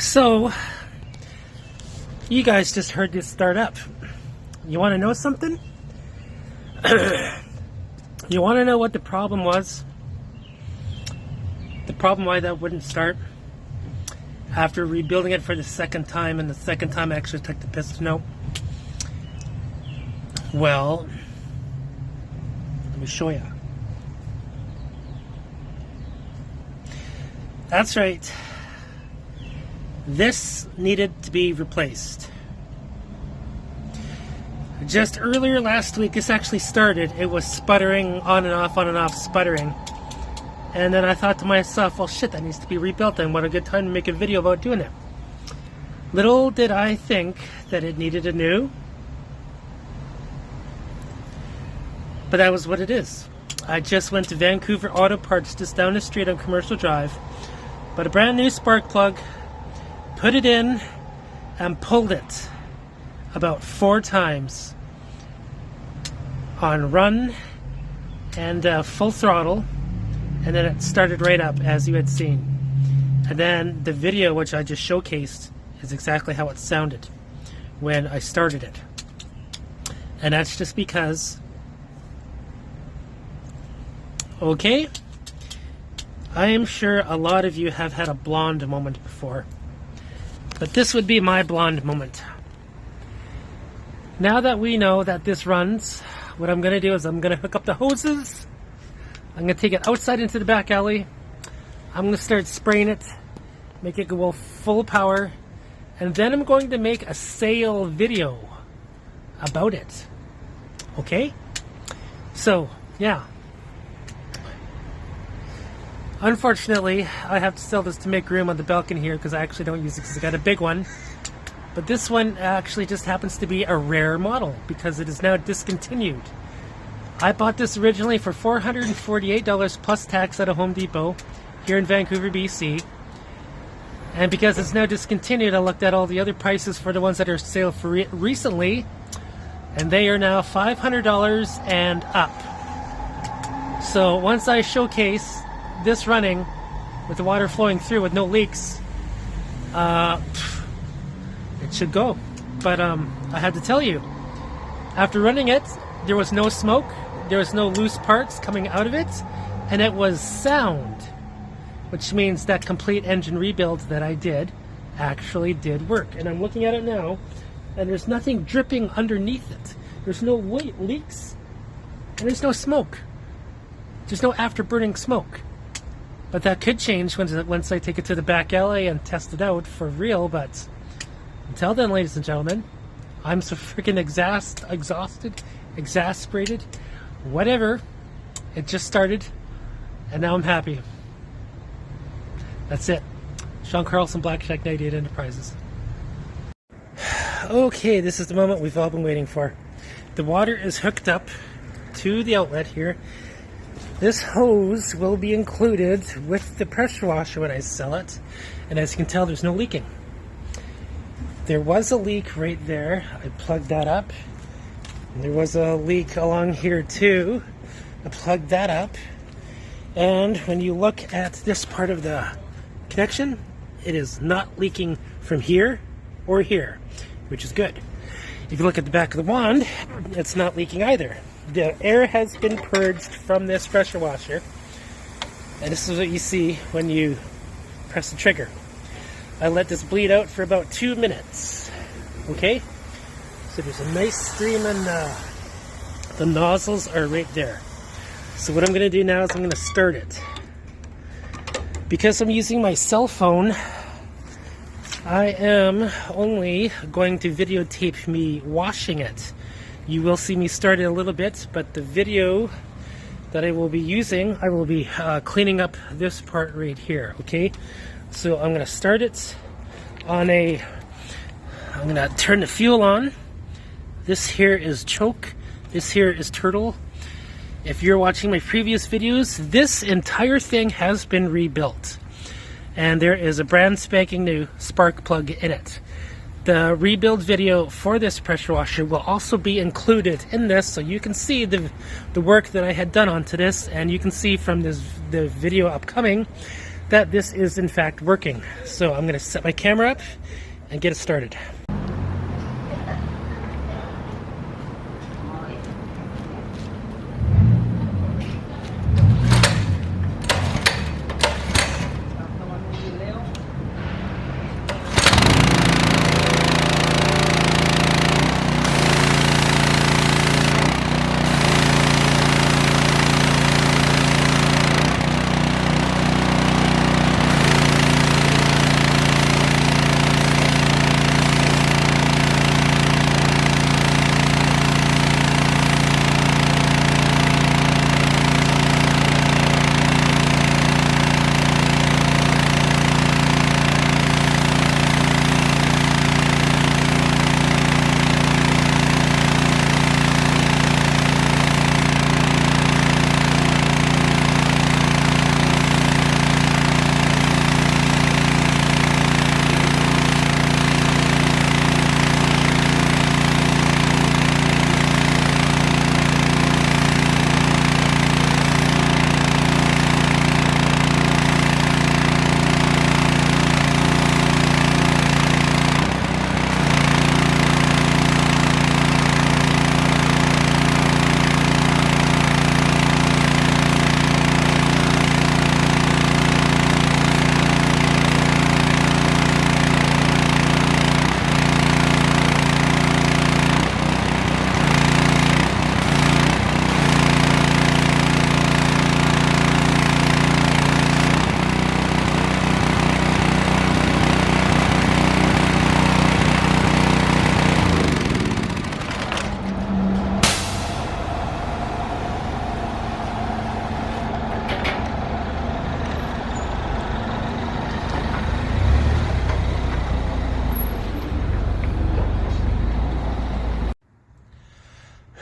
So, you guys just heard this start up. You want to know something? You want to know what the problem was? The problem why that wouldn't start? After rebuilding it for the second time, and the second time I actually took the piston out. Well, let me show you. That's right. This needed to be replaced. Just earlier last week, this actually started. It was sputtering, on and off, sputtering. And then I thought to myself, well shit, that needs to be rebuilt, and what a good time to make a video about doing it. Little did I think that it needed a new. But that was what it is. I just went to Vancouver Auto Parts just down the street on Commercial Drive, bought a brand new spark plug, put it in, and pulled it about 4 times on run and full throttle, and then it started right up as you had seen. And then the video which I just showcased is exactly how it sounded when I started it. And that's just because, okay, I am sure a lot of you have had a blonde moment before, but this would be my blonde moment. Now that we know that this runs, what I'm going to do is I'm going to hook up the hoses. I'm going to take it outside into the back alley. I'm going to start spraying it, make it go full power, and then I'm going to make a sale video about it. Okay? So, yeah. Unfortunately, I have to sell this to make room on the balcony here because I actually don't use it because I got a big one. But this one actually just happens to be a rare model because it is now discontinued. I bought this originally for $448 plus tax at a Home Depot here in Vancouver, BC. And because it's now discontinued, I looked at all the other prices for the ones that are sale for recently, and they are now $500 and up. So once I showcase this running with the water flowing through with no leaks, it should go. But I had to tell you, after running it, there was no smoke, there was no loose parts coming out of it, and it was sound, which means that complete engine rebuild that I did actually did work. And I'm looking at it now, and there's nothing dripping underneath it. There's no leaks, and there's no smoke. There's no afterburning smoke. But that could change once I take it to the back alley and test it out for real. But until then, ladies and gentlemen, I'm so freaking exhausted, exasperated, whatever. It just started, and now I'm happy. That's it. Sean Carlson, Black Shack 98 Enterprises. Okay, this is the moment we've all been waiting for. The water is hooked up to the outlet here. This hose will be included with the pressure washer when I sell it, and as you can tell, there's no leaking. There was a leak right there. I plugged that up. And there was a leak along here too. I plugged that up. And when you look at this part of the connection, it is not leaking from here or here, which is good. If you look at the back of the wand, it's not leaking either. The air has been purged from this pressure washer, and this is what you see when you press the trigger. I let this bleed out for about 2 minutes. Okay? So there's a nice stream, and the nozzles are right there. So what I'm going to do now is I'm going to start it. Because I'm using my cell phone, I am only going to videotape me washing it. You will see me start it a little bit, but the video that I will be using, I will be cleaning up this part right here, okay? So I'm going to start it on I'm going to turn the fuel on. This here is choke. This here is turtle. If you're watching my previous videos, this entire thing has been rebuilt. And there is a brand spanking new spark plug in it. The rebuild video for this pressure washer will also be included in this, so you can see the work that I had done onto this, and you can see from the video upcoming that this is in fact working. So I'm going to set my camera up and get it started.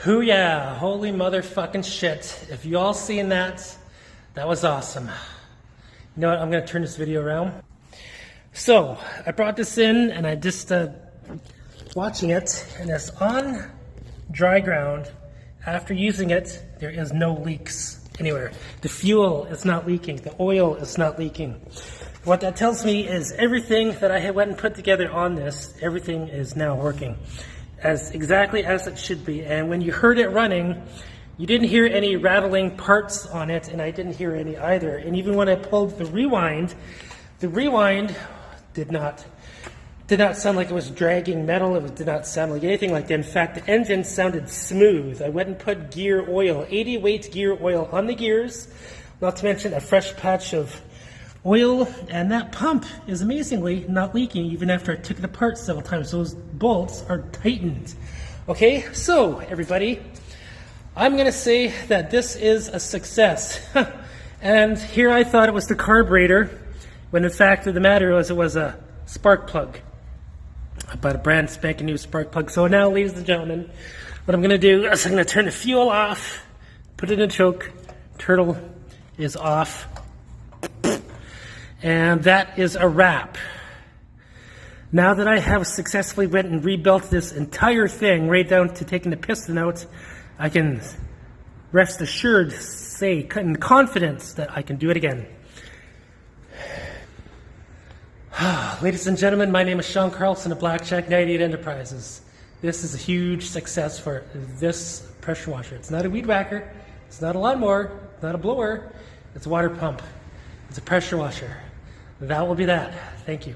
Hoo yeah, holy motherfucking shit. If you all seen that, that was awesome. You know what, I'm gonna turn this video around. So, I brought this in and I just watching it, and it's on dry ground. After using it, there is no leaks anywhere. The fuel is not leaking, the oil is not leaking. What that tells me is everything that I had went and put together on this, everything is now working as exactly as it should be. And when you heard it running, you didn't hear any rattling parts on it, and I didn't hear any either. And even when I pulled the rewind did not sound like it was dragging metal. It did not sound like anything like that. In fact, the engine sounded smooth. I went and put gear oil, 80 weight gear oil on the gears, not to mention a fresh patch of oil, and that pump is amazingly not leaking even after I took it apart several times. Those bolts are tightened. Okay, so everybody, I'm gonna say that this is a success. And here I thought it was the carburetor, when in fact the matter was it was a spark plug. I bought a brand spanking new spark plug. So now, ladies and gentlemen, what I'm gonna do is I'm gonna turn the fuel off, put it in choke, turtle is off, and that is a wrap. Now that I have successfully went and rebuilt this entire thing right down to taking the piston out, I can rest assured say in confidence that I can do it again. Ladies and gentlemen, my name is Sean Carlson of Blackjack 98 Enterprises. This is a huge success for this pressure washer. It's not a weed whacker, it's not a lawnmower, it's not a blower, it's a water pump. It's a pressure washer. That will be that. Thank you.